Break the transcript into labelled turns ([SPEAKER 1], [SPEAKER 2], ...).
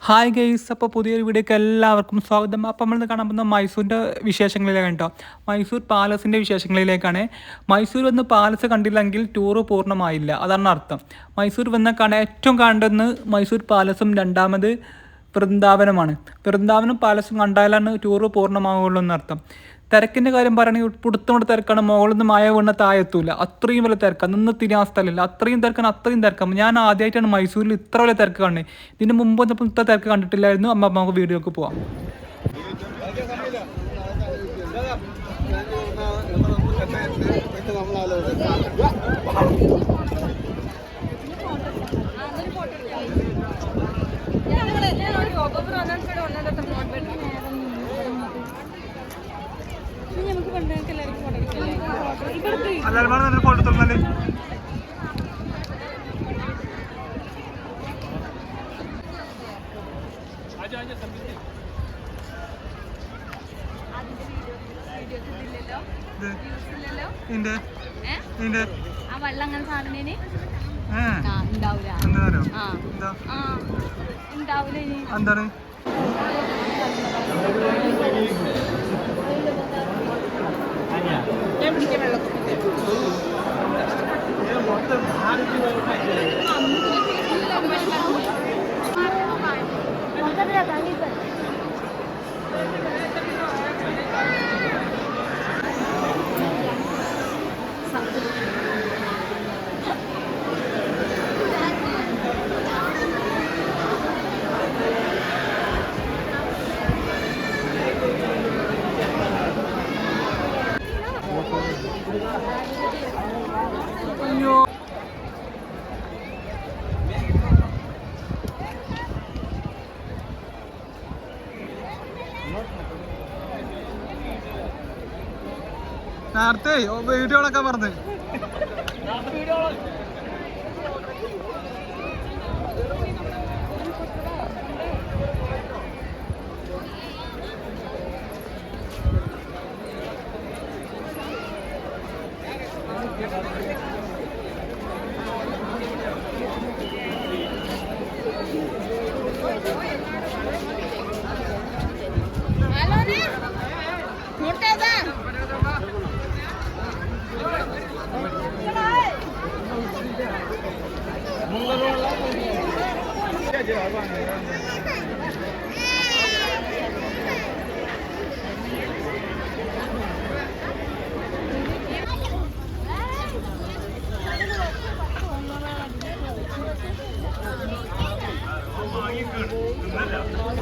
[SPEAKER 1] Hi guys, അപ്പോൾ പുതിയൊരു വീഡിയോക്ക് എല്ലാവർക്കും സ്വാഗതം. അപ്പോൾ നമ്മളിന്ന് കാണാൻ പോകുന്ന മൈസൂരിൻ്റെ വിശേഷങ്ങളിലേക്കാണ് കേട്ടോ. മൈസൂർ പാലസിൻ്റെ വിശേഷങ്ങളിലേക്കാണ്. മൈസൂർ വന്ന് പാലസ് കണ്ടില്ലെങ്കിൽ ടൂറ് പൂർണ്ണമായില്ല, അതാണ് അർത്ഥം. മൈസൂർ വന്ന ഏറ്റവും കാണേണ്ടതെന്ന് മൈസൂർ പാലസും രണ്ടാമത് വൃന്ദാവനമാണ്. വൃന്ദാവനം പാലസും കണ്ടാലാണ് ടൂറ് പൂർണ്ണമാവുള്ളൂ എന്നർത്ഥം. തിരക്കിൻ്റെ കാര്യം പറയുകയാണെങ്കിൽ പുടുത്തോണ്ട് തിരക്കാണ്. മുകളിൽ നിന്ന് മഴ വീണ താഴെത്തൂല, അത്രയും വലിയ തിരക്കാണ്. നിന്ന് തിരിയാൻ സ്ഥലമില്ല, അത്രയും തിരക്കാണ്. ഞാൻ ആദ്യമായിട്ടാണ് മൈസൂരിൽ ഇത്ര വലിയ തിരക്ക് കാണുന്നത്. ഇതിന് മുമ്പ് ഒന്നും ഇത്ര തിരക്ക് കണ്ടിട്ടില്ലായിരുന്നു. നമുക്ക് വീഡിയോക്ക് പോവാം. എന്താണ് നേരത്തെ വീഡിയോകളൊക്കെ പറഞ്ഞ്